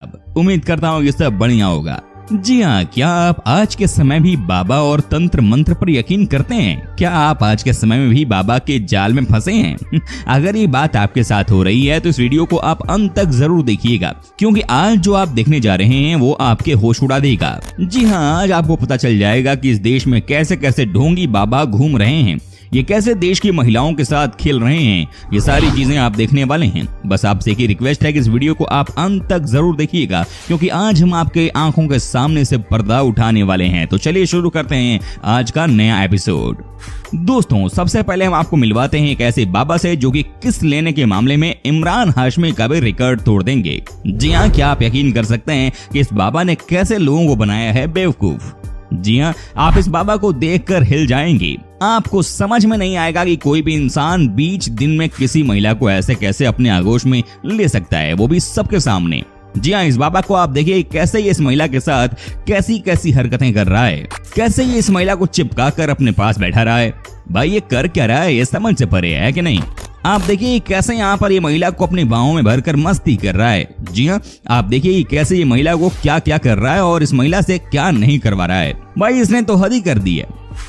उम्मीद करता हूँ कि सब बढ़िया होगा। जी हाँ, क्या आप आज के समय भी बाबा और तंत्र मंत्र पर यकीन करते हैं? क्या आप आज के समय में भी बाबा के जाल में फंसे हैं? अगर ये बात आपके साथ हो रही है तो इस वीडियो को आप अंत तक जरूर देखिएगा, क्योंकि आज जो आप देखने जा रहे हैं वो आपके होश उड़ा देगा। जी हाँ, आज आपको पता चल जाएगा कि इस देश में कैसे कैसे ढोंगी बाबा घूम रहे हैं, ये कैसे देश की महिलाओं के साथ खेल रहे हैं। ये सारी चीजें आप देखने वाले हैं। बस आपसे एक ही रिक्वेस्ट है कि इस वीडियो को आप अंत तक जरूर देखिएगा, क्योंकि आज हम आपके आंखों के सामने से पर्दा उठाने वाले हैं। तो चलिए शुरू करते हैं आज का नया एपिसोड। दोस्तों, सबसे पहले हम आपको मिलवाते हैं एक ऐसे बाबा से जो कि किस लेने के मामले में इमरान हाशमी का भी रिकॉर्ड तोड़ देंगे। जी हाँ, क्या आप यकीन कर सकते हैं कि इस बाबा ने कैसे लोगों को बनाया है बेवकूफ। जी हाँ, आप इस बाबा को देखकर हिल जाएंगे। आपको समझ में नहीं आएगा कि कोई भी इंसान बीच दिन में किसी महिला को ऐसे कैसे अपने आगोश में ले सकता है, वो भी सबके सामने। जी हाँ, इस बाबा को आप देखिए कैसे ये इस महिला के साथ कैसी कैसी हरकतें कर रहा है, कैसे ये इस महिला को चिपका कर अपने पास बैठा रहा है। भाई ये कर क्या रहा है, ये समझ से परे है कि नहीं। आप देखिए कैसे यहाँ पर ये महिला को अपनी बाहों में भरकर मस्ती कर रहा है। जी हाँ, आप देखिए कैसे ये महिला को क्या क्या कर रहा है और इस महिला से क्या नहीं करवा रहा है। भाई इसने तो हद ही कर दी है।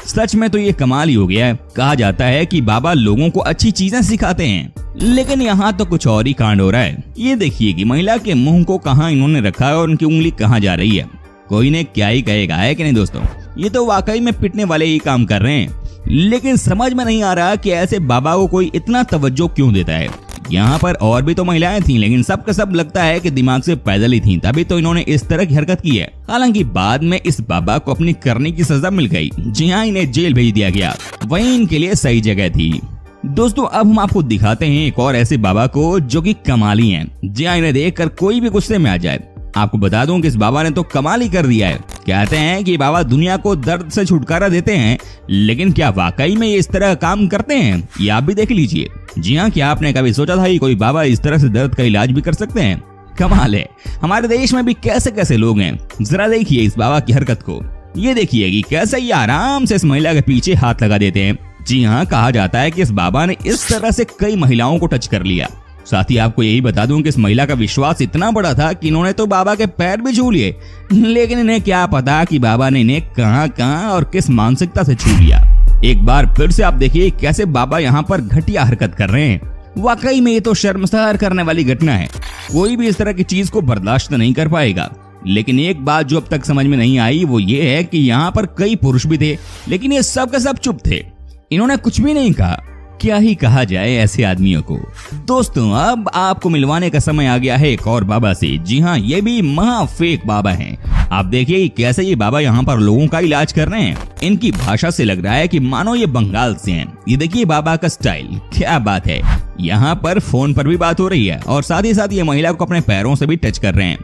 सच में तो ये कमाल ही हो गया है। कहा जाता है कि बाबा लोगों को अच्छी चीजें सिखाते हैं, लेकिन यहाँ तो कुछ और ही कांड हो रहा है। ये देखिए कि महिला के मुंह को कहाँ इन्होंने रखा है और उनकी उंगली कहाँ जा रही है। कोई ने क्या ही कहेगा, है कि नहीं दोस्तों। ये तो वाकई में पिटने वाले ही काम कर रहे हैं, लेकिन समझ में नहीं आ रहा कि ऐसे बाबा को कोई इतना तवज्जो क्यों देता है। यहाँ पर और भी तो महिलाएं थीं, लेकिन सब का सब लगता है कि दिमाग से पैदल ही थीं, तभी तो इन्होंने इस तरह की हरकत की है। हालांकि बाद में इस बाबा को अपनी करने की सजा मिल गई। जी हाँ, इन्हें जेल भेज दिया गया, वही इनके लिए सही जगह थी। दोस्तों, अब हम आपको दिखाते हैं एक और ऐसे बाबा को जो कि कमाली हैं। जी हाँ, इन्हें देखकर कोई भी गुस्से में आ जाए। आपको बता दूं कि इस बाबा ने तो कमाल ही कर दिया है। कहते हैं कि बाबा दुनिया को दर्द से छुटकारा देते हैं, लेकिन क्या वाकई में ये इस तरह काम करते हैं, ये आप भी देख लीजिए। जी हाँ, क्या आपने कभी सोचा था कि कोई बाबा इस तरह से दर्द का इलाज भी कर सकते हैं? कमाल है। हमारे देश में भी कैसे कैसे लोग हैं, जरा देखिए इस बाबा की हरकत को। ये देखिए कि कैसे ये आराम से इस महिला के पीछे हाथ लगा देते हैं। जी हाँ, कहा जाता है कि इस बाबा ने इस तरह से कई महिलाओं को टच कर लिया। साथ ही आपको यही बता दूं कि इस महिला का विश्वास इतना बड़ा था कि इन्होंने तो बाबा के पैर भी छू लिए, लेकिन इन्हें क्या पता कि बाबा ने इन्हें कहां और किस मानसिकता से छू लिया। एक बार फिर से आप देखिए कैसे बाबा यहाँ पर घटिया हरकत कर रहे हैं। वाकई में ये तो शर्मसार करने वाली घटना है। कोई भी इस तरह की चीज को बर्दाश्त नहीं कर पाएगा। लेकिन एक बात जो अब तक समझ में नहीं आई वो ये है कि यहाँ पर कई पुरुष भी थे, लेकिन ये सब के सब चुप थे। इन्होंने कुछ भी नहीं कहा। क्या ही कहा जाए ऐसे आदमियों को। दोस्तों, अब आपको मिलवाने का समय आ गया है एक और बाबा से। जी हाँ, ये भी महा फेक बाबा हैं। आप देखिए कैसे ये बाबा यहाँ पर लोगों का इलाज कर रहे हैं। इनकी भाषा से लग रहा है कि मानो ये बंगाल से हैं। ये देखिए बाबा का स्टाइल, क्या बात है। यहाँ पर फोन पर भी बात हो रही है और साथ ही साथ ये महिला को अपने पैरों से भी टच कर रहे हैं।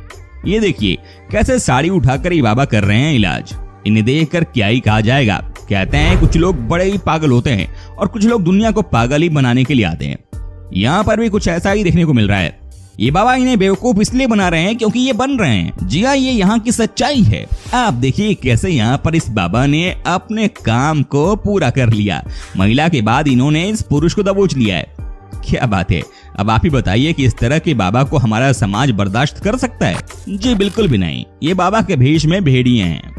ये देखिए कैसे साड़ी उठाकर ये बाबा कर रहे हैं इलाज। इन्हें देखकर क्या ही कहा जाएगा। कहते हैं कुछ लोग बड़े ही पागल होते हैं और कुछ लोग दुनिया को पागल ही बनाने के लिए आते हैं। यहाँ पर भी कुछ ऐसा ही देखने को मिल रहा है। ये बाबा इन्हें बेवकूफ इसलिए बना रहे हैं क्योंकि ये बन रहे हैं। जी हाँ, ये यहाँ की सच्चाई है। आप देखिए कैसे यहाँ पर इस बाबा ने अपने काम को पूरा कर लिया। महिला के बाद इन्होंने इस पुरुष को दबोच लिया है। क्या बात है। अब आप ही बताइए कि इस तरह के बाबा को हमारा समाज बर्दाश्त कर सकता है? जी बिल्कुल भी नहीं। ये बाबा के भेष में भेड़िए हैं।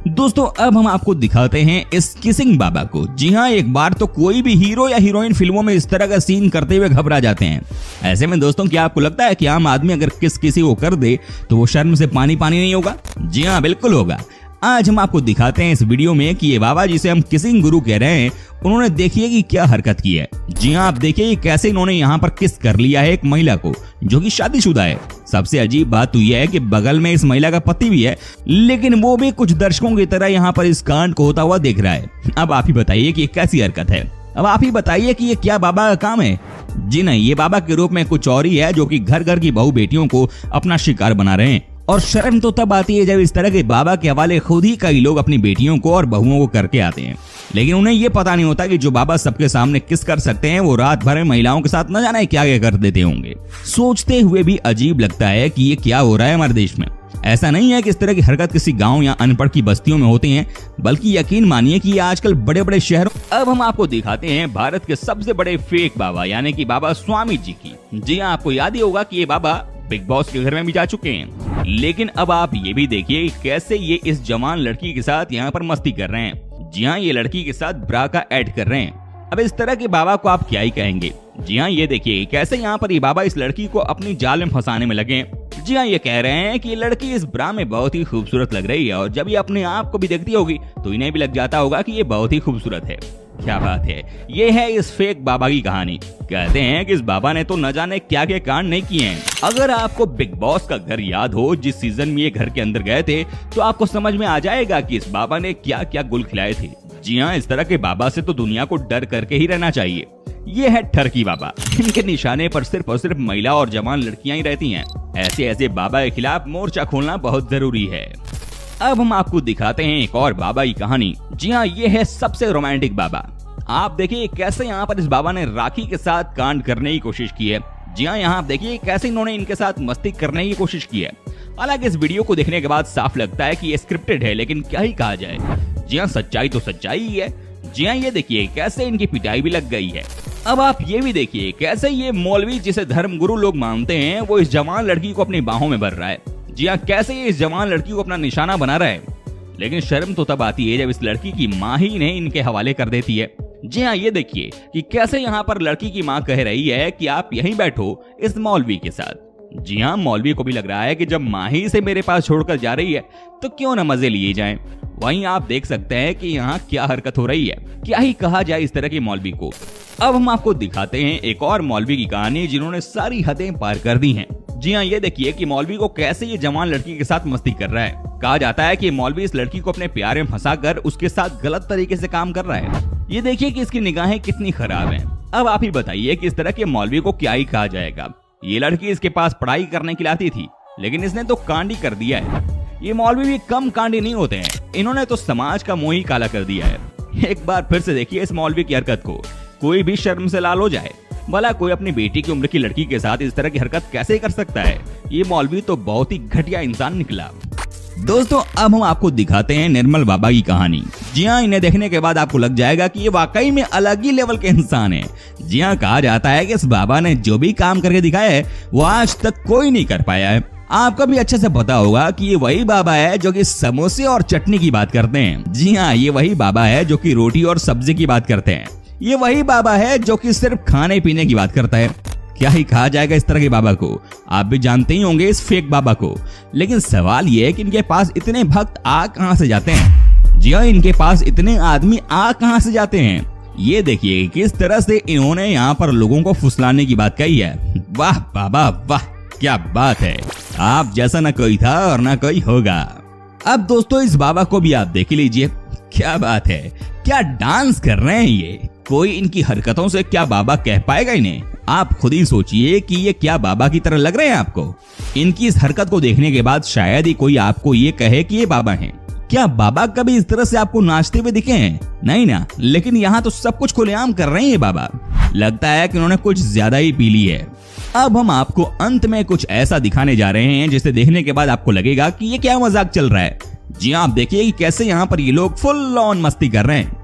दोस्तों, अब हम आपको दिखाते हैं इस किसिंग बाबा को। जी हाँ, एक बार तो कोई भी हीरो या हीरोइन फिल्मों में इस तरह का सीन करते हुए घबरा जाते हैं। ऐसे में दोस्तों, क्या आपको लगता है कि आम आदमी अगर किसी को कर दे तो वो शर्म से पानी पानी नहीं होगा? जी हाँ, बिल्कुल होगा। आज हम आपको दिखाते हैं इस वीडियो में कि ये बाबा जिसे हम किसिंग गुरु कह रहे हैं, उन्होंने देखिए कि क्या हरकत की है। जी हाँ, आप देखिए कैसे इन्होंने यहाँ पर किस कर लिया है एक महिला को जो कि शादीशुदा है। सबसे अजीब बात तो यह है कि बगल में इस महिला का पति भी है, लेकिन वो भी कुछ दर्शकों की तरह यहाँ पर इस कांड को होता हुआ देख रहा है। अब आप ही बताइए कि ये कैसी हरकत है। अब आप ही बताइए कि ये क्या बाबा का काम है? जी नहीं, ये बाबा के रूप में कुछ और ही है जो कि घर घर की बहू बेटियों को अपना शिकार बना रहे हैं। और शर्म तो तब आती है जब इस तरह के बाबा के हवाले खुद ही कई लोग अपनी बेटियों को और बहुओं को करके आते हैं, लेकिन उन्हें ये पता नहीं होता कि जो बाबा सबके सामने किस कर सकते हैं वो रात भर में महिलाओं के साथ न जाने क्या क्या कर देते होंगे। सोचते हुए भी अजीब लगता है कि ये क्या हो रहा है हमारे देश में। ऐसा नहीं है कि इस तरह की हरकत किसी गांव या अनपढ़ की बस्तियों में होती हैं, बल्कि यकीन मानिए कि ये आजकल बड़े बड़े शहरों। अब हम आपको दिखाते हैं भारत के सबसे बड़े फेक बाबा यानी कि बाबा स्वामी जी की। जी हाँ, आपको याद ही होगा कि ये बाबा बिग बॉस के घर में भी जा चुके हैं। लेकिन अब आप ये भी देखिए कैसे ये इस जवान लड़की के साथ यहाँ पर मस्ती कर रहे हैं। जी हाँ, ये लड़की के साथ ब्रा का ऐड कर रहे हैं। अब इस तरह के बाबा को आप क्या ही कहेंगे। जी हाँ, ये देखिए कैसे यहाँ पर ये बाबा इस लड़की को अपनी जाल में फंसाने में लगे। जी हाँ, ये कह रहे हैं कि ये लड़की इस ब्रा में बहुत ही खूबसूरत लग रही है और जब ये अपने आप को भी देखती होगी तो इन्हें भी लग जाता होगा कि ये बहुत ही खूबसूरत है। क्या बात है, ये है इस फेक बाबा की कहानी। कहते हैं कि इस बाबा ने तो न जाने क्या क्या कांड नहीं किए हैं। अगर आपको बिग बॉस का घर याद हो, जिस सीजन में ये घर के अंदर गए थे, तो आपको समझ में आ जाएगा कि इस बाबा ने क्या क्या गुल खिलाए थे। जी हाँ, इस तरह के बाबा से तो दुनिया को डर करके ही रहना चाहिए। ये है ठरकी बाबा। इनके निशाने पर सिर्फ और सिर्फ महिला और जवान लड़कियां ही रहती हैं। ऐसे बाबा के खिलाफ मोर्चा खोलना बहुत जरूरी है। अब हम आपको दिखाते हैं एक और बाबा की कहानी। जी हाँ, ये है सबसे रोमांटिक बाबा। आप देखिए कैसे यहाँ पर इस बाबा ने राखी के साथ कांड करने की कोशिश की है। जी हाँ, यहाँ आप देखिए कैसे इन्होंने इनके साथ मस्ती करने की कोशिश की है। हालांकि इस वीडियो को देखने के बाद साफ लगता है कि ये स्क्रिप्टेड है, लेकिन क्या ही कहा जाए। जी हाँ, सच्चाई तो सच्चाई ही है। जी हाँ, ये देखिए कैसे इनकी पिटाई भी लग गई है। अब आप ये भी देखिए कैसे ये मौलवी जिसे धर्म गुरु लोग मानते हैं, वो इस जवान लड़की को अपनी बाहों में भर रहा है। जी हाँ, कैसे ये इस जवान लड़की को अपना निशाना बना रहा है। लेकिन शर्म तो तब आती है जब इस लड़की की माँ ही इन्हें इनके हवाले कर देती है। जी हाँ, ये देखिए कि कैसे यहाँ पर लड़की की माँ कह रही है कि आप यहीं बैठो इस मौलवी के साथ। जी हाँ, मौलवी को भी लग रहा है कि जब माँ ही से मेरे पास छोड़कर जा रही है तो क्यों न मजे लिए जाएं। वहीं आप देख सकते हैं कि यहाँ क्या हरकत हो रही है। क्या ही कहा जाए इस तरह के मौलवी को। अब हम आपको दिखाते हैं एक और मौलवी की कहानी जिन्होंने सारी हदें पार कर दी हैं। जी हाँ, ये देखिए कि मौलवी को कैसे ये जवान लड़की के साथ मस्ती कर रहा है। कहा जाता है कि मौलवी इस लड़की को अपने प्यार में फंसाकर उसके साथ गलत तरीके से काम कर रहा है। ये देखिए कि इसकी निगाहें कितनी खराब हैं। अब आप ही बताइए कि इस तरह के मौलवी को क्या ही कहा जाएगा। ये लड़की इसके पास पढ़ाई करने के लिए आती थी, लेकिन इसने तो कांड ही कर दिया है। ये मौलवी भी कम कांडी नहीं होते हैं, इन्होंने तो समाज का मुंह ही काला कर दिया है। एक बार फिर से देखिए इस मौलवी की हरकत को। कोई भी शर्म से लाल हो जाए। भला कोई अपनी बेटी की उम्र की लड़की के साथ इस तरह की हरकत कैसे कर सकता है। ये मौलवी तो बहुत ही घटिया इंसान निकला। दोस्तों, अब हम आपको दिखाते हैं निर्मल बाबा की कहानी। जी हाँ, इन्हें देखने के बाद आपको लग जाएगा कि ये वाकई में अलग ही लेवल के इंसान है। जी हाँ, कहा जाता है कि इस बाबा ने जो भी काम करके दिखाया है वो आज तक कोई नहीं कर पाया है। आपको भी अच्छे से पता होगा कि ये वही बाबा है जो कि समोसे और चटनी की बात करते हैं। जी हाँ, ये वही बाबा है जो कि रोटी और सब्जी की बात करते हैं। ये वही बाबा है जो कि सिर्फ खाने पीने की बात करता है। क्या ही कहा जाएगा इस तरह के बाबा को। आप भी जानते ही होंगे इस फेक बाबा को। लेकिन सवाल ये है कि इनके पास इतने भक्त आ कहां से जाते हैं। जी हाँ, इनके पास इतने आदमी आ कहां से जाते हैं। ये देखिए किस तरह से इन्होंने यहाँ पर लोगों को फुसलाने की बात कही है। वाह बाबा वाह, क्या बात है। आप जैसा न कोई था और न कोई होगा। अब दोस्तों, इस बाबा को भी आप देख लीजिए। क्या बात है, क्या डांस कर रहे हैं ये। कोई इनकी हरकतों से क्या बाबा कह पाएगा इन्हें। आप खुद ही सोचिए कि ये क्या बाबा की तरह लग रहे हैं आपको। इनकी इस हरकत को देखने के बाद शायद ही कोई आपको ये कहे कि ये बाबा हैं। क्या बाबा कभी इस तरह से आपको नाचते हुए दिखे हैं? नहीं ना। लेकिन यहाँ तो सब कुछ खुलेआम कर रहे हैं ये बाबा। लगता है कि उन्होंने कुछ ज्यादा ही पी ली है। अब हम आपको अंत में कुछ ऐसा दिखाने जा रहे हैं जिसे देखने के बाद आपको लगेगा कि ये क्या मजाक चल रहा है। जी आप देखिए कि कैसे यहाँ पर ये लोग फुल ऑन मस्ती कर रहे हैं।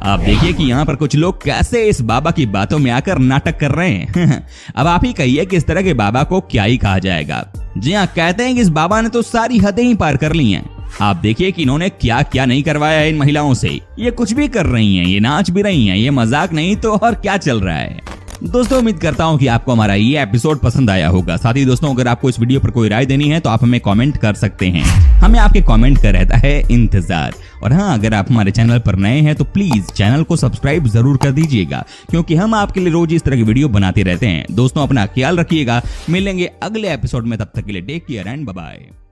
आप देखिए कि यहाँ पर कुछ लोग कैसे इस बाबा की बातों में आकर नाटक कर रहे हैं। अब आप ही कहिए कि इस तरह के बाबा को क्या ही कहा जाएगा। जी हाँ, कहते हैं कि इस बाबा ने तो सारी हदें ही पार कर ली हैं। आप देखिए कि इन्होंने क्या क्या नहीं करवाया है इन महिलाओं से। ये कुछ भी कर रही हैं, ये नाच भी रही हैं, ये मजाक नहीं तो और क्या चल रहा है। दोस्तों, उम्मीद करता हूं कि आपको हमारा ये एपिसोड पसंद आया होगा। साथ ही दोस्तों, अगर आपको इस वीडियो पर कोई राय देनी है तो आप हमें कमेंट कर सकते हैं। हमें आपके कमेंट का रहता है इंतजार। और हाँ, अगर आप हमारे चैनल पर नए हैं तो प्लीज चैनल को सब्सक्राइब जरूर कर दीजिएगा, क्योंकि हम आपके लिए रोज इस तरह की वीडियो बनाते रहते हैं। दोस्तों, अपना ख्याल रखिएगा। मिलेंगे अगले एपिसोड में, तब तक के लिए take care and bye bye.